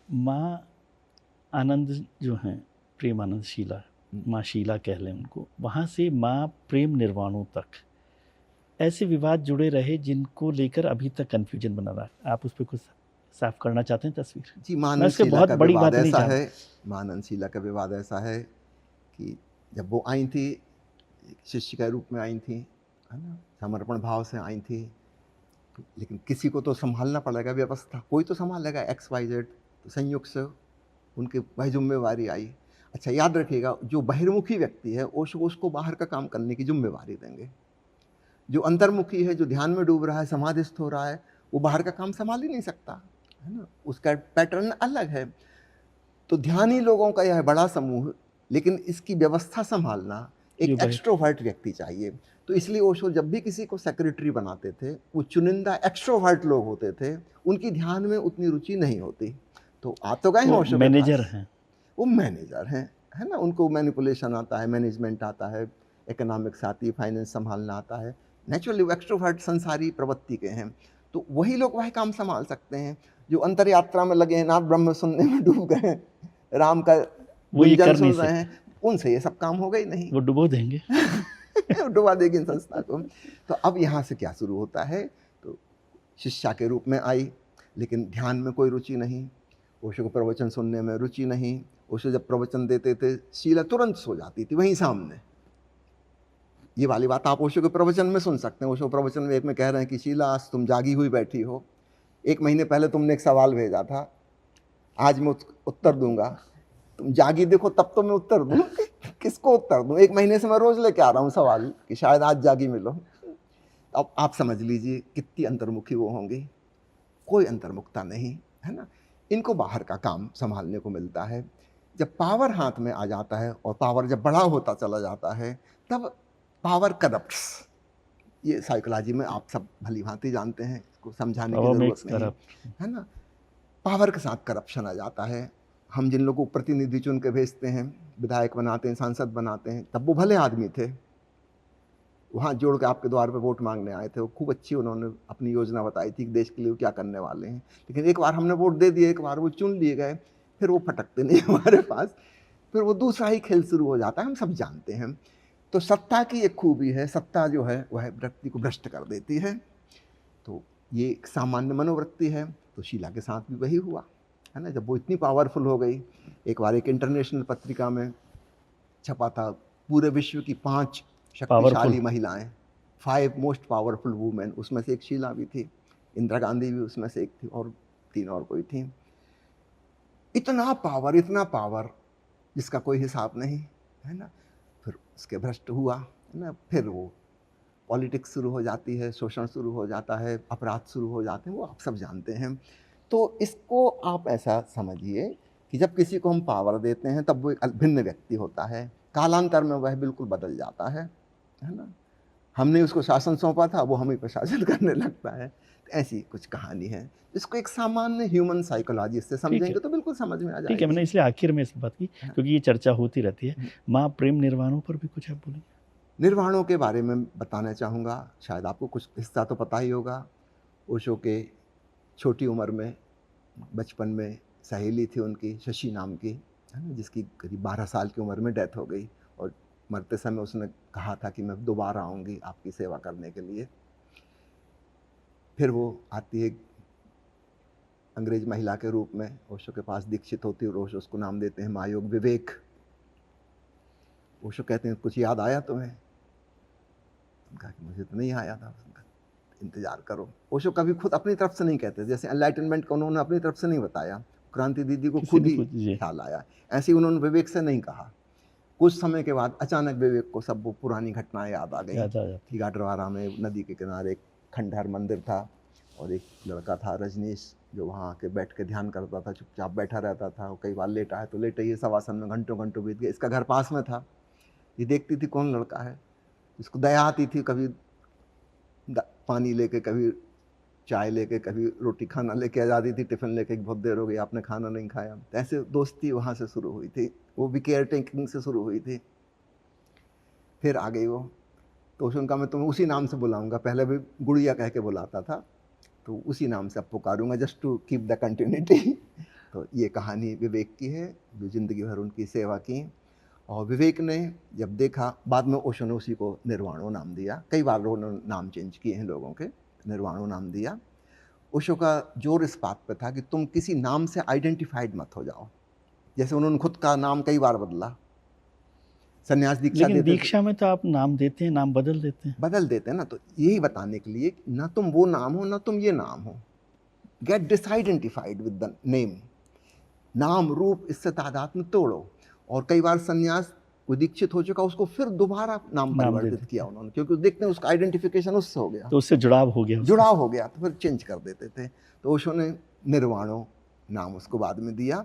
माँ आनंद जो हैं, प्रेम आनंद शीला, माँ शीला कह लें उनको, वहाँ से माँ प्रेम निर्वाणों तक ऐसे विवाद जुड़े रहे जिनको लेकर अभी तक कन्फ्यूजन बना रहा है। आप उस पर कुछ साफ करना चाहते हैं तस्वीर? जी, मैं उसके बहुत बड़ी बात नहीं चाह रहा। माँ आनंद शीला का विवाद ऐसा है कि जब वो आई थी, शिष्य के रूप में आई थी, है ना, समर्पण भाव से आई थी, लेकिन किसी को तो संभालना पड़ेगा, व्यवस्था कोई तो संभालेगा, XYZ, तो संयोग से उनकी वही जिम्मेवारी आई। अच्छा, याद रखिएगा, जो बहिर्मुखी व्यक्ति है ओशो उसको बाहर का काम करने की जिम्मेवारी देंगे। जो अंतर्मुखी है, जो ध्यान में डूब रहा है, समाधिस्थ हो रहा है, वो बाहर का काम संभाल ही नहीं सकता, है ना, उसका पैटर्न अलग है। तो ध्यानी लोगों का यह बड़ा समूह, लेकिन इसकी व्यवस्था संभालना एक एक्सट्रोवर्ट व्यक्ति चाहिए। तो इसलिए ओशो जब भी किसी को सेक्रेटरी बनाते थे, वो चुनिंदा एक्सट्रोवर्ट लोग होते थे, उनकी ध्यान में उतनी रुचि नहीं होती। तो आप तो गए हैं ओशो, मैनेजर हैं, वो मैनेजर हैं, है ना, उनको मैनिपुलेशन आता है, मैनेजमेंट आता है, इकोनॉमिक्स आती है, फाइनेंस संभालना आता है। नेचुरली वो एक्सट्रोवर्ट संसारी प्रवृत्ति के हैं, तो वही लोग वही काम संभाल सकते हैं। जो अंतर यात्रा में लगे हैं, नाथ ब्रह्म सुनने में डूब गए हैं, राम का गुंजन सुन रहे हैं, उनसे ये सब काम होगा ही नहीं, वो डुबो देंगे डुबा देगी संस्था को। तो अब यहाँ से क्या शुरू होता है, तो शिष्या के रूप में आई, लेकिन ध्यान में कोई रुचि नहीं, ओशो को प्रवचन सुनने में रुचि नहीं। ओशो जब प्रवचन देते थे, शीला तुरंत सो जाती थी वहीं सामने। ये वाली बात आप ओशो के प्रवचन में सुन सकते हैं। ओशो प्रवचन में एक में कह रहे हैं कि शीला, आज तुम जागी हुई बैठी हो, 1 महीने पहले तुमने एक सवाल भेजा था, आज मैं उत्तर दूंगा, तुम जागी देखो तब तो मैं उत्तर दूं। किसको उत्तर दूं? 1 महीने से मैं रोज लेके आ रहा हूँ सवाल कि शायद आज जागी मिलो। अब आप समझ लीजिए कितनी अंतर्मुखी वो होंगी। कोई अंतर्मुखता नहीं, है ना। इनको बाहर का काम संभालने को मिलता है। जब पावर हाथ में आ जाता है और पावर जब बड़ा होता चला जाता है, तब पावर करप्ट्स। ये साइकोलॉजी में आप सब भली भांति जानते हैं, इसको समझाने की जरूरत नहीं, है ना। पावर के साथ करप्शन आ जाता है। हम जिन लोगों को प्रतिनिधि चुन के भेजते हैं, विधायक बनाते हैं, सांसद बनाते हैं, तब वो भले आदमी थे, वहाँ जोड़ के आपके द्वार पे वोट मांगने आए थे, वो खूब अच्छी उन्होंने अपनी योजना बताई थी कि देश के लिए क्या करने वाले हैं। लेकिन एक बार हमने वोट दे दिए, एक बार वो चुन लिए गए, फिर वो फटकते नहीं हमारे पास, फिर वो दूसरा ही खेल शुरू हो जाता है, हम सब जानते हैं। तो सत्ता की एक खूबी है, सत्ता जो है वह व्यक्ति को भ्रष्ट कर देती है। तो ये एक सामान्य मनोवृत्ति है। तो शीला के साथ भी वही हुआ, है ना। जब वो इतनी पावरफुल हो गई, एक बार एक इंटरनेशनल पत्रिका में छपा था, पूरे विश्व की 5 शक्तिशाली महिलाएं, 5 मोस्ट पावरफुल वुमेन, उसमें से एक शीला भी थी, इंदिरा गांधी भी उसमें से एक थी, और 3 और कोई थी। इतना पावर जिसका कोई हिसाब नहीं, है ना। फिर उसके भ्रष्ट हुआ, है ना। फिर वो पॉलिटिक्स शुरू हो जाती है, शोषण शुरू हो जाता है, अपराध शुरू हो जाते हैं, वो आप सब जानते हैं। तो इसको आप ऐसा समझिए कि जब किसी को हम पावर देते हैं तब वो एक भिन्न व्यक्ति होता है, कालांतर में वह बिल्कुल बदल जाता है ना। हमने उसको शासन सौंपा था, वो हमें पर शासन करने लगता है। ऐसी कुछ कहानी है, इसको एक सामान्य ह्यूमन साइकोलॉजी से समझेंगे तो बिल्कुल समझ में आ जाएगा। ठीक है, मैंने इसलिए आखिर में इस बात की, क्योंकि ये चर्चा होती रहती है। माँ प्रेम निर्वाणों पर भी कुछ आप बोलेंगे? निर्वाणों के बारे में बताना चाहूँगा, शायद आपको कुछ हिस्सा तो पता ही होगा। ओशो के छोटी उम्र में, बचपन में सहेली थी उनकी, शशि नाम की, है ना, जिसकी करीब 12 साल की उम्र में डेथ हो गई, और मरते समय उसने कहा था कि मैं दोबारा आऊँगी आपकी सेवा करने के लिए। फिर वो आती है अंग्रेज महिला के रूप में, ओशो के पास दीक्षित होती है, और ओशो उसको नाम देते हैं महायोग विवेक। ओशो कहते हैं कुछ याद आया तुम्हें? कहा कि मुझे तो नहीं आया था। इंतजार करो। ओशो कभी खुद अपनी तरफ से नहीं कहते, जैसे एनलाइटनमेंट को उन्होंने अपनी तरफ से नहीं बताया, क्रांति दीदी को खुद ही ख्याल आया, ऐसे ही उन्होंने विवेक से नहीं कहा। कुछ समय के बाद अचानक विवेक को सब वो पुरानी घटनाएं याद आ गई। गाडरवारा में नदी के किनारे एक खंडहर मंदिर था, और एक लड़का था रजनीश, जो वहाँ आके बैठ के ध्यान करता था, चुपचाप बैठा रहता था। कई बार लेटा है तो लेटा ही शवासन में घंटों घंटों बीत गए। इसका घर पास में था, ये देखती थी कौन लड़का है, इसको दया आती थी, कभी पानी लेके, कभी चाय लेके, कभी रोटी खाना लेके आ जाती थी, टिफिन लेके, बहुत देर हो गई आपने खाना नहीं खाया। ऐसे दोस्ती वहाँ से शुरू हुई थी, वो भी केयर टेकिंग से शुरू हुई थी। फिर आ गई वो, तो उनका मैं तुम्हें उसी नाम से बुलाऊंगा, पहले भी गुड़िया कह के बुलाता था, तो उसी नाम से अब पुकारूंगा, just to keep the continuity. तो ये कहानी विवेक की है, जो ज़िंदगी भर उनकी सेवा की। और विवेक ने जब देखा, बाद में ओशो ने उसी को निर्वाणो नाम दिया। कई बार उन्होंने नाम चेंज किए हैं लोगों के, निर्वाणो नाम दिया। ओशो का जोर इस बात पे था कि तुम किसी नाम से आइडेंटिफाइड मत हो जाओ। जैसे उन्होंने खुद का नाम कई बार बदला, संन्यास दीक्षा लेकिन देते दीक्षा में तो आप नाम देते हैं, नाम बदल देते हैं। बदल देते हैं ना, तो यही बताने के लिए ना तुम वो नाम हो ना तुम ये नाम हो। Get disidentified with the name. नाम रूप इससे तादात्म्य तोड़ो। और कई बार संन्यास कोई दीक्षित हो चुका, उसको फिर दोबारा नाम दे परिवर्तित देते किया उन्होंने, क्योंकि देखते हैं उसका आइडेंटिफिकेशन उससे हो गया, तो उससे जुड़ाव हो गया, जुड़ाव हो गया, तो फिर चेंज कर देते थे। तो ओशो ने निर्वाणो नाम उसको बाद में दिया।